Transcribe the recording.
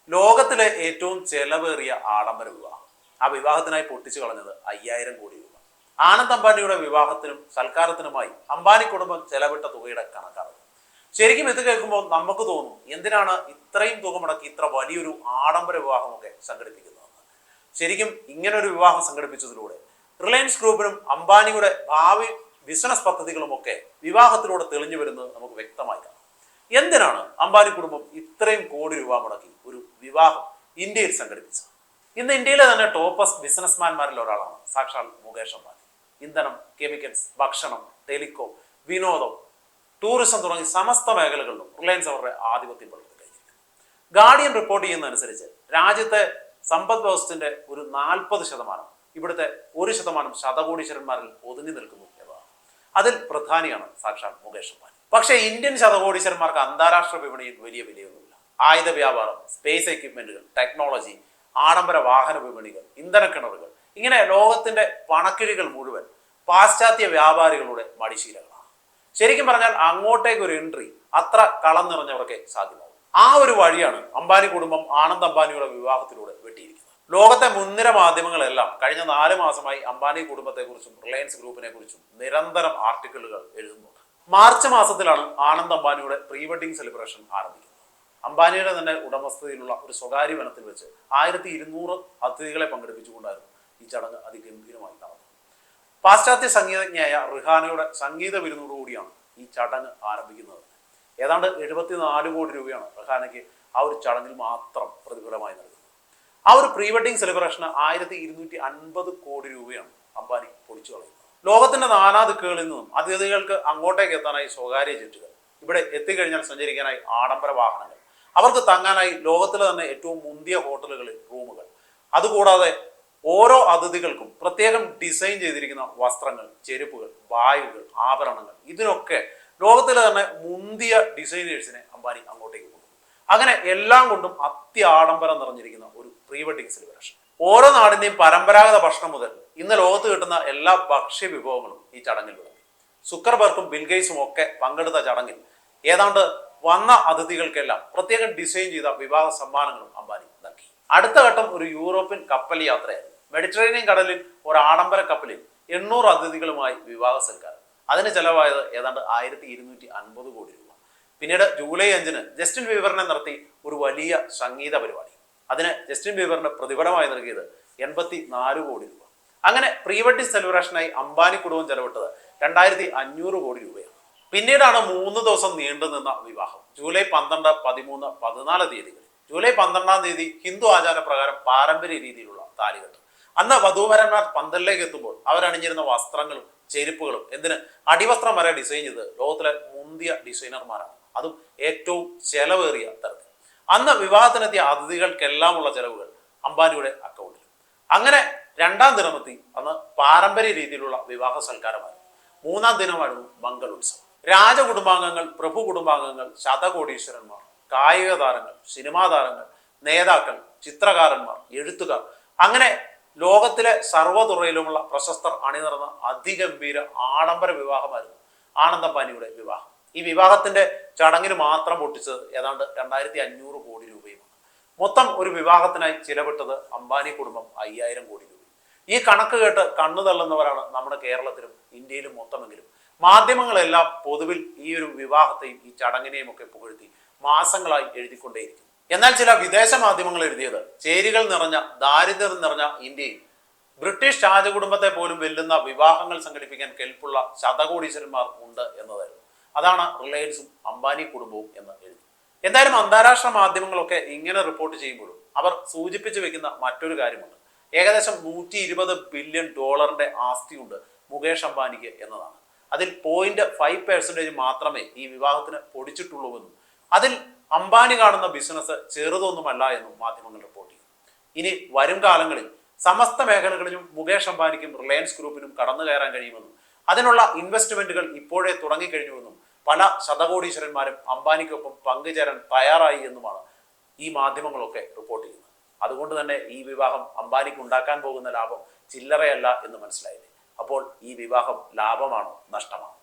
ലോകത്തിലെ ഏറ്റവും ചെലവേറിയ ആഡംബര വിവാഹം. ആ വിവാഹത്തിനായി പൊട്ടിച്ചു കളഞ്ഞത് 5000 കോടി രൂപ. ആനന്ദ് അംബാനിയുടെ വിവാഹത്തിനും സൽക്കാരത്തിനുമായി അംബാനി കുടുംബം ചെലവിട്ട തുകയുടെ കണക്കാണ്. ശരിക്കും ഇത് കേൾക്കുമ്പോൾ നമുക്ക് തോന്നും, എന്തിനാണ് ഇത്രയും തുക മുടക്കി ഇത്ര വലിയൊരു ആഡംബര വിവാഹമൊക്കെ സംഘടിപ്പിക്കുന്നതെന്ന്. ശരിക്കും ഇങ്ങനെ ഒരു വിവാഹം സംഘടിപ്പിച്ചതിലൂടെ റിലയൻസ് ഗ്രൂപ്പിനും അംബാനിയുടെ ഭാവി ബിസിനസ് പദ്ധതികളുമൊക്കെ വിവാഹത്തിലൂടെ തെളിഞ്ഞു വരുന്നത് നമുക്ക് വ്യക്തമായി കാണാം. എന്തിനാണ് അംബാനി കുടുംബം ഇത്രയും കോടി രൂപ മുടക്കി ഒരു വിവാഹം ഇന്ത്യയിൽ സംഘടിപ്പിച്ചത്? ഇന്ന് ഇന്ത്യയിലെ തന്നെ ടോപ്പസ് ബിസിനസ്മാൻമാരിൽ ഒരാളാണ് സാക്ഷാൽ മുകേഷ് അംബാനി. ഇന്ധനം, കെമിക്കൽസ്, ഭക്ഷണം, ടെലികോം, വിനോദം, ടൂറിസം തുടങ്ങി സമസ്ത മേഖലകളിലും റിലയൻസ് അവരുടെ ആധിപത്യം പുലർത്തി കഴിഞ്ഞിരിക്കുന്നു. ഗാർഡിയൻ റിപ്പോർട്ട് ചെയ്യുന്നതനുസരിച്ച് രാജ്യത്തെ സമ്പദ് വ്യവസ്ഥയുടെ ഒരു 40% ഇവിടുത്തെ 1% ശതകോടീശ്വരന്മാരിൽ ഒതുങ്ങി നിൽക്കുന്നു എന്നതാണ്. അതിൽ പ്രധാനിയാണ് സാക്ഷാൽ മുകേഷ് അംബാനി. പക്ഷേ ഇന്ത്യൻ ശതകോടീശ്വരന്മാർക്ക് അന്താരാഷ്ട്ര വിപണിയിൽ വലിയ വിലയൊന്നുമില്ല. ആയുധ വ്യാപാരം, സ്പേസ് എക്യുപ്മെന്റുകൾ, ടെക്നോളജി, ആഡംബര വാഹന വിപണികൾ, ഇന്ധനക്കിണറുകൾ, ഇങ്ങനെ ലോകത്തിന്റെ പണക്കിഴികൾ മുഴുവൻ പാശ്ചാത്യ വ്യാപാരികളുടെ മടിശീലകളാണ്. ശരിക്കും പറഞ്ഞാൽ അങ്ങോട്ടേക്ക് ഒരു എൻട്രി അത്ര കളം നിറഞ്ഞവർക്കേ സാധ്യമാവും. ആ ഒരു വഴിയാണ് അംബാനി കുടുംബം ആനന്ദ് അംബാനിയുടെ വിവാഹത്തിലൂടെ വെട്ടിയിരിക്കുന്നത്. ലോകത്തെ മുൻനിര മാധ്യമങ്ങളെല്ലാം കഴിഞ്ഞ 4 മാസമായി അംബാനി കുടുംബത്തെക്കുറിച്ചും റിലയൻസ് ഗ്രൂപ്പിനെ കുറിച്ചും നിരന്തരം ആർട്ടിക്കിളുകൾ എഴുതുന്നുണ്ട്. മാർച്ച് മാസത്തിലാണ് ആനന്ദ് അംബാനിയുടെ പ്രീ വെഡിങ് സെലിബ്രേഷൻ ആരംഭിക്കുന്നത്. അംബാനിയുടെ തന്നെ ഉടമസ്ഥതയിലുള്ള ഒരു സ്വകാര്യ വനത്തിൽ വെച്ച് 1200 അതിഥികളെ പങ്കെടുപ്പിച്ചുകൊണ്ടായിരുന്നു ഈ ചടങ്ങ് അതിഗംഭീരമായി നടന്നത്. പാശ്ചാത്യ സംഗീതജ്ഞയായ റിഹാനയുടെ സംഗീത വിരുന്നോടുകൂടിയാണ് ഈ ചടങ്ങ് ആരംഭിക്കുന്നത്. ഏതാണ്ട് 74 കോടി രൂപയാണ് റിഹാനയ്ക്ക് ആ ഒരു ചടങ്ങിൽ മാത്രം പ്രതിഫലമായി നൽകുന്നത്. ആ ഒരു പ്രീ വെഡിങ് സെലിബ്രേഷന് 1250 കോടി രൂപയാണ് അംബാനി പൊടിച്ചു കളയുന്നത്. ലോകത്തിന്റെ നാനാദിക്കുകളിൽ നിന്നും അതിഥികൾക്ക് അങ്ങോട്ടേക്ക് എത്താനായി സ്വകാര്യ ജെറ്റുകൾ, ഇവിടെ എത്തിക്കഴിഞ്ഞാൽ സഞ്ചരിക്കാനായി ആഡംബര വാഹനങ്ങൾ, അവർക്ക് തങ്ങാനായി ലോകത്തിലെ തന്നെ ഏറ്റവും മുന്തിയ ഹോട്ടലുകളിൽ റൂമുകൾ, അതുകൂടാതെ ഓരോ അതിഥികൾക്കും പ്രത്യേകം ഡിസൈൻ ചെയ്തിരിക്കുന്ന വസ്ത്രങ്ങൾ, ചെരുപ്പുകൾ, ബാഗുകൾ, ആഭരണങ്ങൾ, ഇതിനൊക്കെ ലോകത്തിലെ തന്നെ മുന്തിയ ഡിസൈനേഴ്സിനെ അംബാനി അങ്ങോട്ടേക്ക് കൊണ്ടുപോകും. അങ്ങനെ എല്ലാം കൊണ്ടും അത്യാഡംബരം നിറഞ്ഞിരിക്കുന്ന ഒരു പ്രീ വെഡിങ് സെലിബ്രേഷൻ. ഓരോ നാടിന്റെയും പരമ്പരാഗത ഭക്ഷണം മുതൽ ഇന്ന് ലോകത്ത് കിട്ടുന്ന എല്ലാ ഭക്ഷ്യ വിഭവങ്ങളും ഈ ചടങ്ങിൽ വിളമ്പി. സുക്കർബർഗും ബിൽഗേറ്റ്സും ഒക്കെ പങ്കെടുത്ത ചടങ്ങിൽ ഏതാണ്ട് വന്ന അതിഥികൾക്കെല്ലാം പ്രത്യേകം ഡിസൈൻ ചെയ്ത വിവാഹ സമ്മാനങ്ങളും അംബാനി നൽകി. അടുത്ത ഘട്ടം ഒരു യൂറോപ്യൻ കപ്പൽ യാത്രയായിരുന്നു. മെഡിറ്ററേനിയൻ കടലിൽ ഒരു ആഡംബര കപ്പലിൽ 800 അതിഥികളുമായി വിവാഹ സൽക്കാരം. അതിന് ചെലവായത് ഏതാണ്ട് 1250 കോടി രൂപ. പിന്നീട് ജൂലൈ 5-ന് ജസ്റ്റിൻ ബീബറിനെ നിർത്തി ഒരു വലിയ സംഗീത പരിപാടി. അതിന് ജസ്റ്റിൻ ബീബറിന് പ്രതിഫലമായി നൽകിയത് 84 കോടി രൂപ. അങ്ങനെ പ്രീ വെഡിങ് സെലിബ്രേഷനായി അംബാനി കുടുംബം ചെലവിട്ടത് 2500 കോടി രൂപയാണ്. പിന്നീടാണ് 3 ദിവസം നീണ്ടു നിന്ന വിവാഹം. ജൂലൈ 12, 13, 14 തീയതികളിൽ. ജൂലൈ 12-ാം തീയതി ഹിന്ദു ആചാരപ്രകാരം പാരമ്പര്യ രീതിയിലുള്ള താലികെട്ട്. അന്ന് വധൂവരന്മാർ പന്തലിലേക്ക് എത്തുമ്പോൾ അവരണിഞ്ഞിരുന്ന വസ്ത്രങ്ങളും ചെരുപ്പുകളും, എന്തിന് അടിവസ്ത്രം വരെ ഡിസൈൻ ചെയ്ത് ലോകത്തിലെ മുന്തിയ ഡിസൈനർമാരാണ്, അതും ഏറ്റവും ചെലവേറിയ തരത്തിൽ. അന്ന് വിവാഹത്തിനെത്തിയ അതിഥികൾക്കെല്ലാമുള്ള ചെലവുകൾ അംബാനിയുടെ അക്കൗണ്ടിൽ. അങ്ങനെ 2-ാം ദിനമെത്തി. അന്ന് പാരമ്പര്യ രീതിയിലുള്ള വിവാഹ സൽക്കാരമായിരുന്നു. 3-ാം ദിനമായിരുന്നു മംഗളുത്സവം. രാജകുടുംബാംഗങ്ങൾ, പ്രഭു കുടുംബാംഗങ്ങൾ, ശതകോടീശ്വരന്മാർ, കായിക താരങ്ങൾ, സിനിമാ താരങ്ങൾ, നേതാക്കൾ, ചിത്രകാരന്മാർ, എഴുത്തുകാർ, അങ്ങനെ ലോകത്തിലെ സർവ്വതുറയിലുമുള്ള പ്രശസ്തർ അണിനിറന്ന അതിഗംഭീര ആഡംബര വിവാഹമായിരുന്നു ആനന്ദ് അംബാനിയുടെ വിവാഹം. ഈ വിവാഹത്തിന്റെ ചടങ്ങിന് മാത്രം പൊട്ടിച്ചത് ഏതാണ്ട് 2500 കോടി രൂപയുമാണ്. മൊത്തം ഒരു വിവാഹത്തിനായി ചിലവിട്ടത് അംബാനി കുടുംബം 5000 കോടി രൂപ. ഈ കണക്ക് കേട്ട് കണ്ണു തള്ളുന്നവരാണ് നമ്മുടെ കേരളത്തിലും ഇന്ത്യയിലും മൊത്തമെങ്കിലും. മാധ്യമങ്ങളെല്ലാം പൊതുവിൽ ഈ ഒരു വിവാഹത്തെയും ഈ ചടങ്ങിനെയും ഒക്കെ പുകഴ്ത്തി മാസങ്ങളായി എഴുതിക്കൊണ്ടേയിരിക്കും. എന്നാൽ ചില വിദേശ മാധ്യമങ്ങൾ എഴുതിയത് ചേരികൾ നിറഞ്ഞ, ദാരിദ്ര്യം നിറഞ്ഞ ഇന്ത്യയിൽ ബ്രിട്ടീഷ് രാജകുടുംബത്തെ പോലും വെല്ലുന്ന വിവാഹങ്ങൾ സംഘടിപ്പിക്കാൻ കെൽപ്പുള്ള ശതകോടീശ്വരന്മാർ ഉണ്ട് എന്നതായിരുന്നു. അതാണ് റിലയൻസും അംബാനി കുടുംബവും എന്ന് എഴുതി. എന്തായാലും അന്താരാഷ്ട്ര മാധ്യമങ്ങളൊക്കെ ഇങ്ങനെ റിപ്പോർട്ട് ചെയ്യുമ്പോഴും അവർ സൂചിപ്പിച്ചു വെക്കുന്ന മറ്റൊരു കാര്യമുണ്ട്. ഏകദേശം $120 ബില്യൺ ആസ്തിയുണ്ട് മുകേഷ് അംബാനിക്ക് എന്നതാണ്. അതിൽ 0.5% മാത്രമേ ഈ വിവാഹത്തിന് പൊടിച്ചിട്ടുള്ളൂവെന്നും അതിൽ അംബാനി കാണുന്ന ബിസിനസ് ചെറുതൊന്നുമല്ല എന്നും മാധ്യമങ്ങൾ റിപ്പോർട്ട് ചെയ്തു. ഇനി വരും കാലങ്ങളിൽ സമസ്ത മേഖലകളിലും മുകേഷ് അംബാനിക്കും റിലയൻസ് ഗ്രൂപ്പിനും കടന്നു കയറാൻ കഴിയുമെന്നും അതിനുള്ള ഇൻവെസ്റ്റ്മെന്റുകൾ ഇപ്പോഴേ തുടങ്ങിക്കഴിഞ്ഞുവെന്നും പല ശതകോടീശ്വരന്മാരും അംബാനിക്കൊപ്പം പങ്കുചേരാൻ തയ്യാറായി എന്നുമാണ് ഈ മാധ്യമങ്ങളൊക്കെ റിപ്പോർട്ട് ചെയ്യുന്നത്. അതുകൊണ്ട് തന്നെ ഈ വിവാഹം അംബാനിക്ക് ഉണ്ടാക്കാൻ പോകുന്ന ലാഭം ചില്ലറയല്ല എന്ന് മനസ്സിലായില്ലേ? അപ്പോൾ ഈ വിവാഹം ലാഭമാണോ നഷ്ടമാണോ?